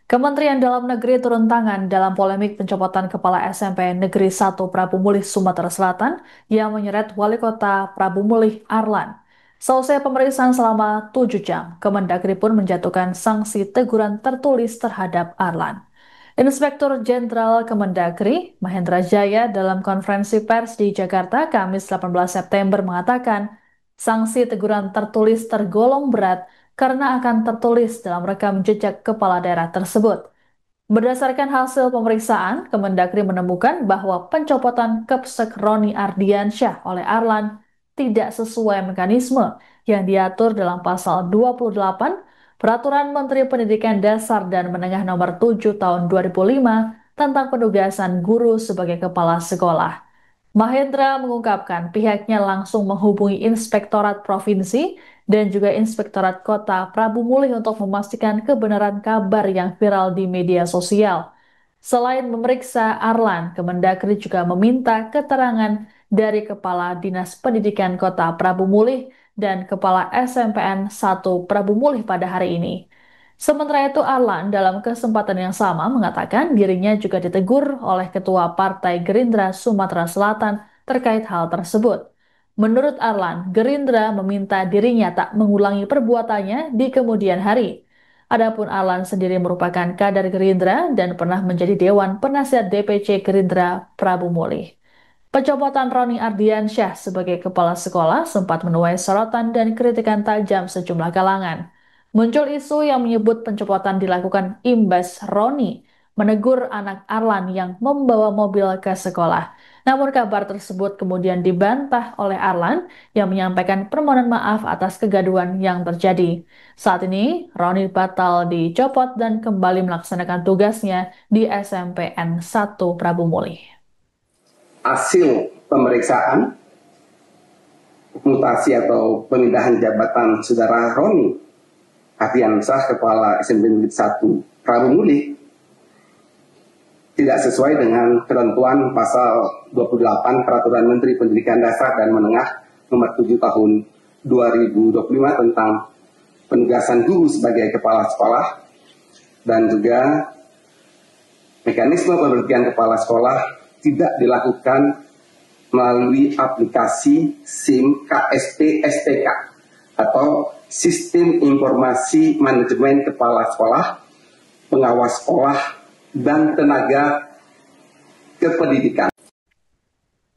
Kementerian Dalam Negeri turun tangan dalam polemik pencopotan Kepala SMP Negeri 1 Prabu Mulih, Sumatera Selatan yang menyeret Wali Kota Prabu Mulih, Arlan. Selesai pemeriksaan selama 7 jam, Kemendagri pun menjatuhkan sanksi teguran tertulis terhadap Arlan. Inspektur Jenderal Kemendagri, Mahendra Jaya, dalam konferensi pers di Jakarta, Kamis 18 September mengatakan, sanksi teguran tertulis tergolong berat karena akan tertulis dalam rekam jejak kepala daerah tersebut. Berdasarkan hasil pemeriksaan, Kemendagri menemukan bahwa pencopotan Kepsek Roni Ardiansyah oleh Arlan tidak sesuai mekanisme yang diatur dalam pasal 28 Peraturan Menteri Pendidikan Dasar dan Menengah Nomor 7 Tahun 2005 tentang penugasan guru sebagai kepala sekolah. Mahendra mengungkapkan pihaknya langsung menghubungi Inspektorat Provinsi dan juga Inspektorat Kota Prabu Mulih untuk memastikan kebenaran kabar yang viral di media sosial. Selain memeriksa Arlan, Kemendagri juga meminta keterangan dari Kepala Dinas Pendidikan Kota Prabu Mulih dan Kepala SMPN 1 Prabu Mulih pada hari ini. Sementara itu, Arlan dalam kesempatan yang sama mengatakan dirinya juga ditegur oleh Ketua Partai Gerindra Sumatera Selatan terkait hal tersebut. Menurut Arlan, Gerindra meminta dirinya tak mengulangi perbuatannya di kemudian hari. Adapun Arlan sendiri merupakan kader Gerindra dan pernah menjadi Dewan Penasihat DPC Gerindra Prabu Mulih. Pencopotan Roni Ardiansyah sebagai kepala sekolah sempat menuai sorotan dan kritikan tajam sejumlah kalangan. Muncul isu yang menyebut pencopotan dilakukan imbas Roni menegur anak Arlan yang membawa mobil ke sekolah. Namun kabar tersebut kemudian dibantah oleh Arlan yang menyampaikan permohonan maaf atas kegaduhan yang terjadi. Saat ini, Roni batal dicopot dan kembali melaksanakan tugasnya di SMPN 1 Prabu Mulih. Hasil pemeriksaan mutasi atau pemindahan jabatan Saudara Roni Ardiansyah Kepala SMP Negeri 1 Prabu Mulih tidak sesuai dengan ketentuan pasal 28 Peraturan Menteri Pendidikan Dasar dan Menengah Nomor 7 Tahun 2025 tentang penugasan guru sebagai kepala sekolah dan juga mekanisme pemberhentian kepala sekolah tidak dilakukan melalui aplikasi SIM KSP STK atau Sistem Informasi Manajemen Kepala Sekolah, Pengawas Sekolah, dan Tenaga Kependidikan.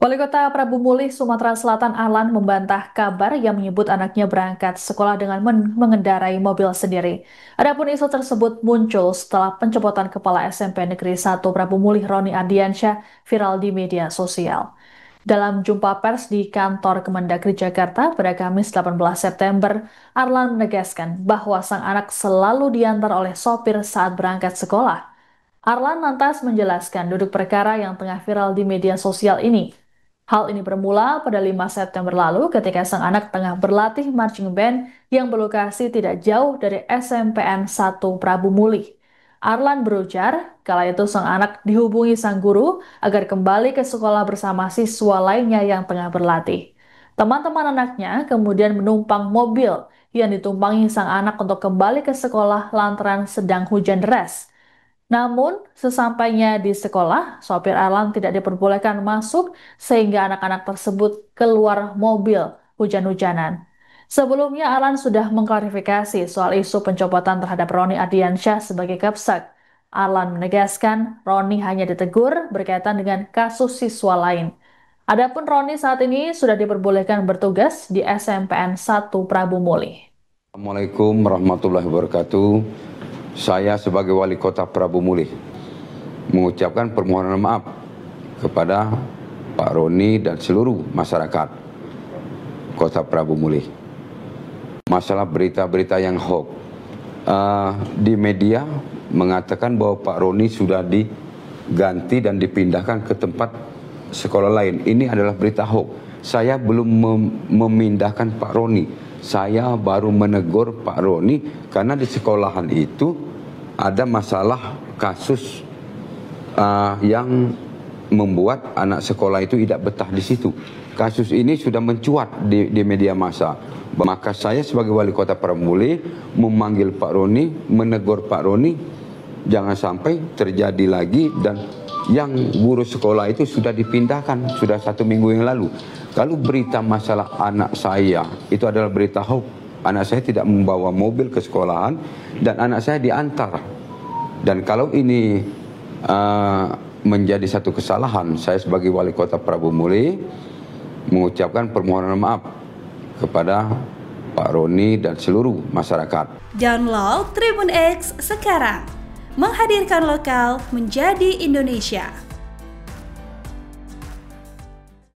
Wali Kota Prabu Mulih, Sumatera Selatan Arlan membantah kabar yang menyebut anaknya berangkat sekolah dengan mengendarai mobil sendiri. Adapun isu tersebut muncul setelah pencopotan Kepala SMP Negeri 1 Prabu Mulih Roni Ardiansyah viral di media sosial. Dalam jumpa pers di kantor Kemendagri Jakarta pada Kamis 18 September, Arlan menegaskan bahwa sang anak selalu diantar oleh sopir saat berangkat sekolah. Arlan lantas menjelaskan duduk perkara yang tengah viral di media sosial ini. Hal ini bermula pada 5 September lalu ketika sang anak tengah berlatih marching band yang berlokasi tidak jauh dari SMPN 1 Prabu Mulih. Arlan berujar, kala itu sang anak dihubungi sang guru agar kembali ke sekolah bersama siswa lainnya yang tengah berlatih. Teman-teman anaknya kemudian menumpang mobil yang ditumpangi sang anak untuk kembali ke sekolah lantaran sedang hujan deras. Namun, sesampainya di sekolah, sopir Arlan tidak diperbolehkan masuk sehingga anak-anak tersebut keluar mobil hujan-hujanan. Sebelumnya, Arlan sudah mengklarifikasi soal isu pencopotan terhadap Roni Ardiansyah sebagai Kapsek. Arlan menegaskan Roni hanya ditegur berkaitan dengan kasus siswa lain. Adapun Roni saat ini sudah diperbolehkan bertugas di SMPN 1 Prabu Mulih. Assalamualaikum warahmatullahi wabarakatuh. Saya sebagai Wali Kota Prabu Mulih mengucapkan permohonan maaf kepada Pak Roni dan seluruh masyarakat Kota Prabu Mulih. Masalah berita-berita yang hoax di media mengatakan bahwa Pak Roni sudah diganti dan dipindahkan ke tempat sekolah lain. Ini adalah berita hoax. Saya belum memindahkan Pak Roni. Saya baru menegur Pak Roni karena di sekolahan itu ada masalah kasus yang membuat anak sekolah itu tidak betah di situ. Kasus ini sudah mencuat di media massa. Maka saya sebagai Wali Kota Prabu Mulih memanggil Pak Roni, menegur Pak Roni jangan sampai terjadi lagi. Dan yang guru sekolah itu sudah dipindahkan, sudah 1 minggu yang lalu. Kalau berita masalah anak saya itu adalah berita hoax, anak saya tidak membawa mobil ke sekolahan dan anak saya diantar. Dan kalau ini menjadi satu kesalahan, saya sebagai Wali Kota Prabu Muli mengucapkan permohonan maaf kepada Pak Roni dan seluruh masyarakat. Download Tribun X sekarang, menghadirkan lokal menjadi Indonesia.